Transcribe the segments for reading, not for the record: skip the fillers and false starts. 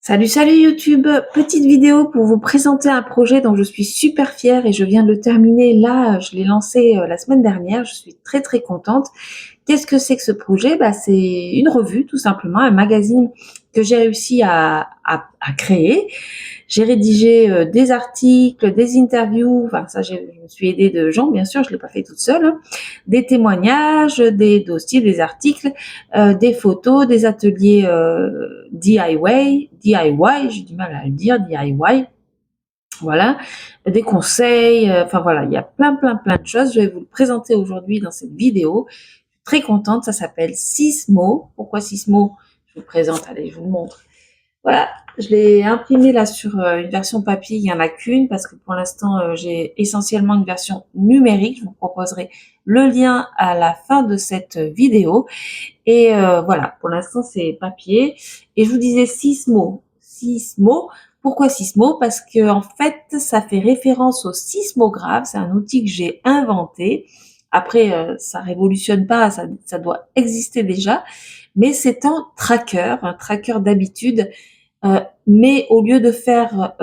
Salut, salut YouTube! Petite vidéo pour vous présenter un projet dont je suis super fière et je viens de le terminer là, je l'ai lancé la semaine dernière, je suis très très contente. Qu'est-ce que c'est que ce projet? C'est une revue tout simplement, un magazine que j'ai réussi à créer. J'ai rédigé des articles, des interviews, enfin ça je me suis aidée de gens bien sûr, je ne l'ai pas fait toute seule, hein. Des témoignages, des dossiers, des articles, des photos, des ateliers DIY, j'ai du mal à le dire, DIY, voilà, des conseils, enfin voilà, il y a plein de choses. Je vais vous le présenter aujourd'hui dans cette vidéo. Je suis très contente, ça s'appelle Sismo. Pourquoi Sismo? Je vous le présente, allez, je vous le montre. Voilà, je l'ai imprimé là sur une version papier, il n'y en a qu'une parce que pour l'instant j'ai essentiellement une version numérique. Je vous proposerai le lien à la fin de cette vidéo. Et voilà, pour l'instant c'est papier. Et je vous disais Sismo. Sismo, pourquoi Sismo? Parce que en fait ça fait référence au sismographe, c'est un outil que j'ai inventé. Après, ça révolutionne pas, ça doit exister déjà, mais c'est un tracker d'habitude, mais au lieu de faire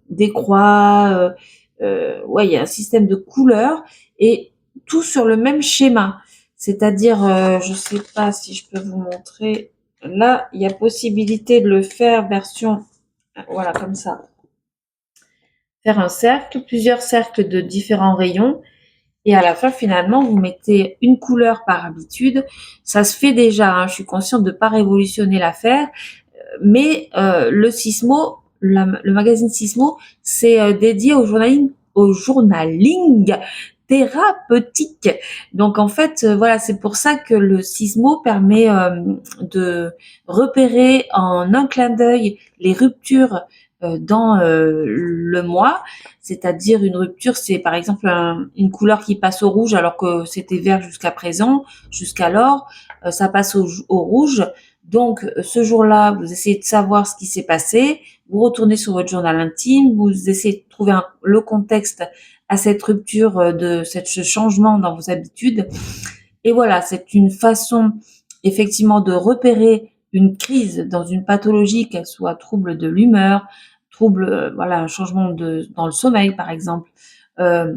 des croix, ouais, il y a un système de couleurs et tout sur le même schéma. C'est-à-dire, je sais pas si je peux vous montrer. Là, il y a possibilité de le faire version, voilà, comme ça. Faire un cercle, plusieurs cercles de différents rayons. Et à la fin, finalement, vous mettez une couleur par habitude. Ça se fait déjà, hein, je suis consciente de ne pas révolutionner l'affaire. Mais le Sismo, le magazine Sismo, c'est dédié au journaling thérapeutique. Donc en fait, voilà, c'est pour ça que le Sismo permet de repérer en un clin d'œil les ruptures dans le mois. C'est-à-dire une rupture, c'est par exemple une couleur qui passe au rouge alors que c'était vert jusqu'à présent, jusqu'alors, ça passe au rouge. Donc, ce jour-là, vous essayez de savoir ce qui s'est passé, vous retournez sur votre journal intime, vous essayez de trouver le contexte à cette rupture, ce changement dans vos habitudes. Et voilà, c'est une façon effectivement de repérer une crise dans une pathologie, qu'elle soit trouble de l'humeur, trouble, voilà, un changement dans le sommeil par exemple, euh,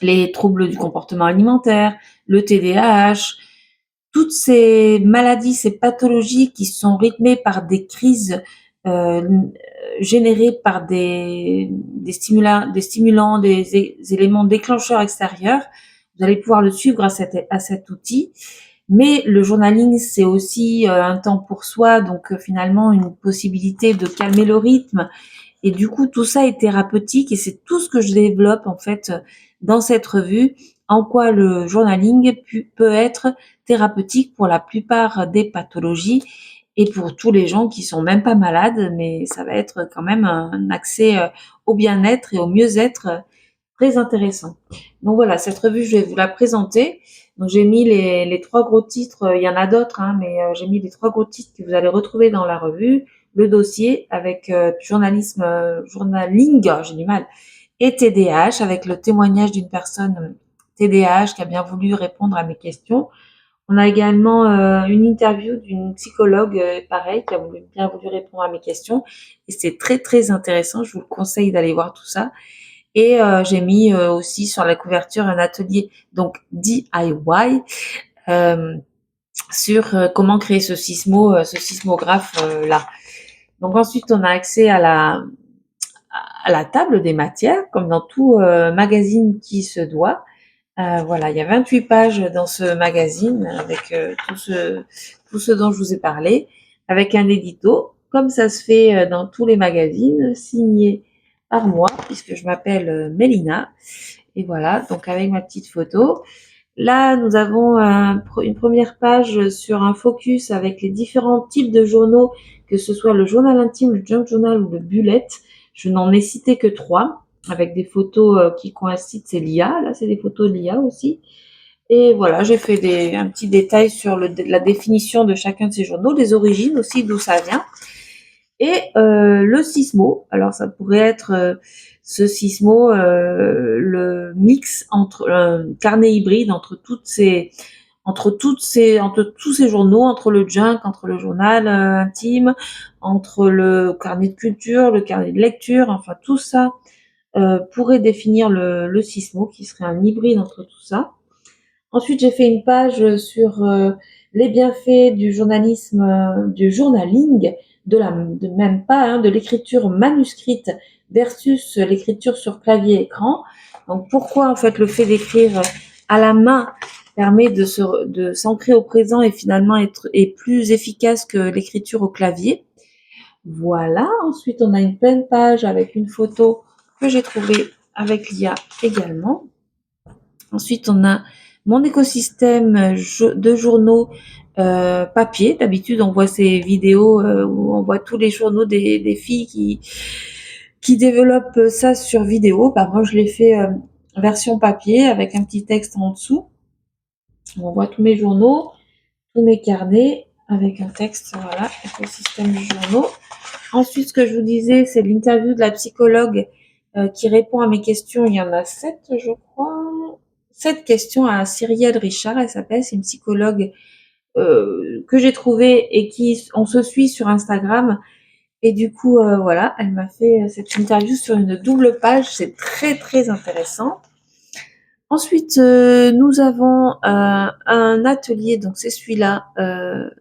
les troubles du comportement alimentaire, le TDAH, toutes ces maladies, ces pathologies qui sont rythmées par des crises euh, générées par des stimulants, des éléments déclencheurs extérieurs, vous allez pouvoir le suivre à cet outil. Mais le journaling, c'est aussi un temps pour soi, donc finalement une possibilité de calmer le rythme. Et du coup, tout ça est thérapeutique et c'est tout ce que je développe en fait dans cette revue, en quoi le journaling peut être thérapeutique pour la plupart des pathologies et pour tous les gens qui sont même pas malades, mais ça va être quand même un accès au bien-être et au mieux-être très intéressant. Donc voilà, cette revue, je vais vous la présenter. Donc j'ai mis les trois gros titres, il y en a d'autres, hein, mais j'ai mis les trois gros titres que vous allez retrouver dans la revue, le dossier avec journalisme, journaling, j'ai du mal, et TDAH avec le témoignage d'une personne TDAH qui a bien voulu répondre à mes questions. On a également une interview d'une psychologue, pareil, qui a bien voulu répondre à mes questions. Et c'est très très intéressant. Je vous le conseille d'aller voir tout ça. Et j'ai mis aussi sur la couverture un atelier donc DIY euh, sur comment créer ce sismographe là. Donc ensuite on a accès à la table des matières comme dans tout magazine qui se doit. Voilà, il y a 28 pages dans ce magazine avec tout ce dont je vous ai parlé, avec un édito, comme ça se fait dans tous les magazines, signé par moi, puisque je m'appelle Mélina. Et voilà, donc avec ma petite photo. Là, nous avons une première page sur un focus avec les différents types de journaux, que ce soit le journal intime, le junk journal ou le bullet. Je n'en ai cité que 3, avec des photos qui coïncident, c'est l'IA. Là, c'est des photos de l'IA aussi. Et voilà, j'ai fait un petit détail sur la définition de chacun de ces journaux, les origines aussi, d'où ça vient. Et le Sismo, alors ça pourrait être ce Sismo, le mix entre un carnet hybride entre toutes ces entre tous ces journaux, entre le junk, entre le journal intime, entre le carnet de culture, le carnet de lecture, enfin tout ça pourrait définir le Sismo, qui serait un hybride entre tout ça. Ensuite, j'ai fait une page sur les bienfaits du journalisme, du journaling, de même pas, hein, de l'écriture manuscrite versus l'écriture sur clavier écran. Donc, pourquoi en fait le fait d'écrire à la main permet de s'ancrer au présent et finalement est plus efficace que l'écriture au clavier. Voilà. Ensuite, on a une pleine page avec une photo que j'ai trouvée avec l'IA également. Ensuite, on a mon écosystème de journaux papier. D'habitude, on voit ces vidéos où on voit tous les journaux des filles qui développent ça sur vidéo. Bah, moi, je l'ai fait version papier avec un petit texte en dessous. On voit tous mes journaux, tous mes carnets avec un texte, voilà, écosystème du journaux. Ensuite, ce que je vous disais, c'est l'interview de la psychologue qui répond à mes questions. Il y en a 7, je crois. 7 questions à Cyrielle Richard, elle s'appelle, c'est une psychologue que j'ai trouvée et on se suit sur Instagram. Et du coup, voilà, elle m'a fait cette interview sur une double page, c'est très très intéressant. Ensuite, nous avons un atelier, donc c'est celui-là,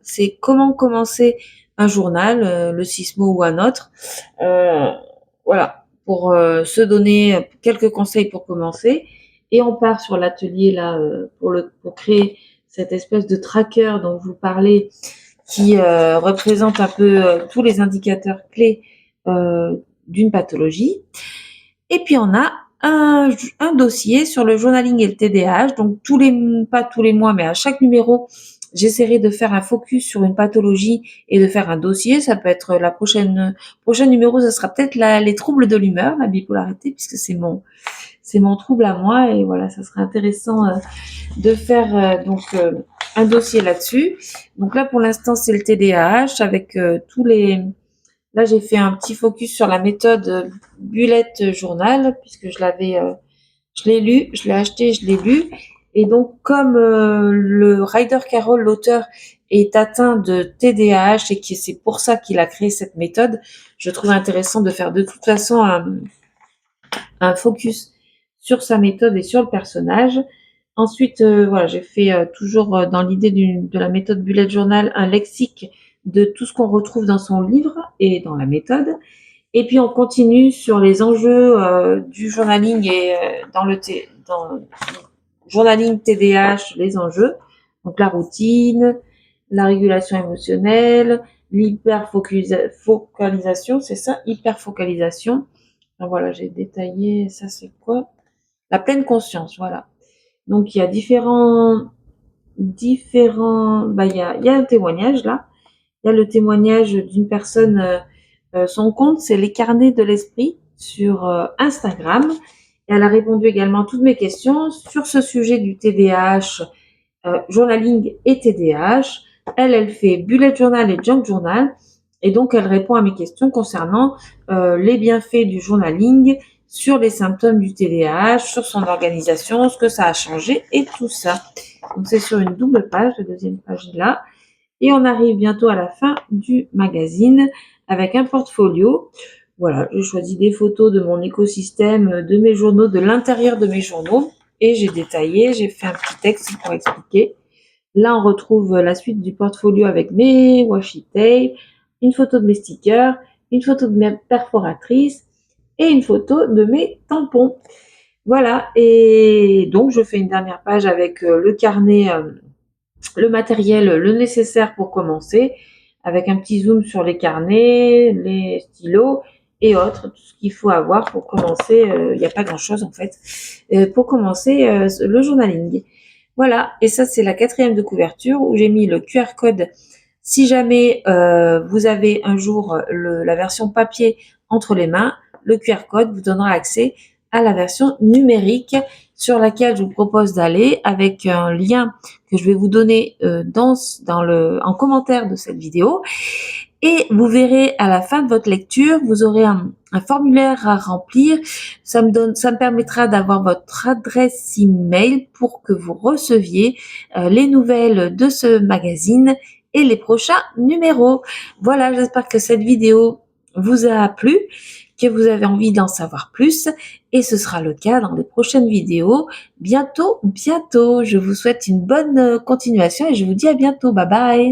c'est comment commencer un journal, le Sismo ou un autre. Voilà, pour se donner quelques conseils pour commencer. Et on part sur l'atelier là pour créer cette espèce de tracker dont je vous parlais, qui représente un peu tous les indicateurs clés d'une pathologie. Et puis on a un dossier sur le journaling et le TDAH. Donc pas tous les mois, mais à chaque numéro, j'essaierai de faire un focus sur une pathologie et de faire un dossier. Ça peut être prochain numéro, ça sera peut-être les troubles de l'humeur, la bipolarité, puisque c'est mon trouble à moi. Et voilà, ça serait intéressant de faire un dossier là-dessus. Donc là, pour l'instant, c'est le TDAH avec Là, j'ai fait un petit focus sur la méthode Bullet Journal, puisque je l'ai lu, je l'ai acheté, je l'ai lu. Et donc, comme le Ryder Carroll, l'auteur, est atteint de TDAH et que c'est pour ça qu'il a créé cette méthode, je trouvais intéressant de faire de toute façon un focus sur sa méthode et sur le personnage. Ensuite, voilà, j'ai fait toujours dans l'idée de la méthode Bullet Journal un lexique de tout ce qu'on retrouve dans son livre et dans la méthode. Et puis on continue sur les enjeux du journaling et dans le journaling TDAH, les enjeux. Donc la routine, la régulation émotionnelle, l'hyperfocalisation, c'est ça, hyperfocalisation. Alors voilà, j'ai détaillé, ça c'est quoi? La pleine conscience, voilà. Donc il y a il y a un témoignage là. Il y a le témoignage d'une personne, son compte, c'est les carnets de l'esprit sur Instagram. Et elle a répondu également à toutes mes questions sur ce sujet du TDAH, journaling et TDAH. Elle fait bullet journal et junk journal. Et donc, elle répond à mes questions concernant les bienfaits du journaling, sur les symptômes du TDAH, sur son organisation, ce que ça a changé et tout ça. Donc, c'est sur une double page, la deuxième page est là. Et on arrive bientôt à la fin du magazine avec un portfolio. Voilà, j'ai choisi des photos de mon écosystème, de mes journaux, de l'intérieur de mes journaux. Et j'ai détaillé, j'ai fait un petit texte pour expliquer. Là, on retrouve la suite du portfolio avec mes washi tape, une photo de mes stickers, une photo de mes perforatrices et une photo de mes tampons. Voilà, et donc je fais une dernière page avec le carnet, le matériel, le nécessaire pour commencer, avec un petit zoom sur les carnets, les stylos et autres, tout ce qu'il faut avoir pour commencer. Il n'y a pas grand-chose en fait pour commencer le journaling. Voilà, et ça c'est la 4e de couverture où j'ai mis le QR code. Si jamais vous avez un jour la version papier entre les mains, le QR code vous donnera accès à la version numérique sur laquelle je vous propose d'aller avec un lien que je vais vous donner en commentaire de cette vidéo. Et vous verrez à la fin de votre lecture, vous aurez un formulaire à remplir. Ça me permettra d'avoir votre adresse email pour que vous receviez les nouvelles de ce magazine et les prochains numéros. Voilà, j'espère que cette vidéo vous a plu, que vous avez envie d'en savoir plus, et ce sera le cas dans les prochaines vidéos. Bientôt. Je vous souhaite une bonne continuation et je vous dis à bientôt. Bye bye.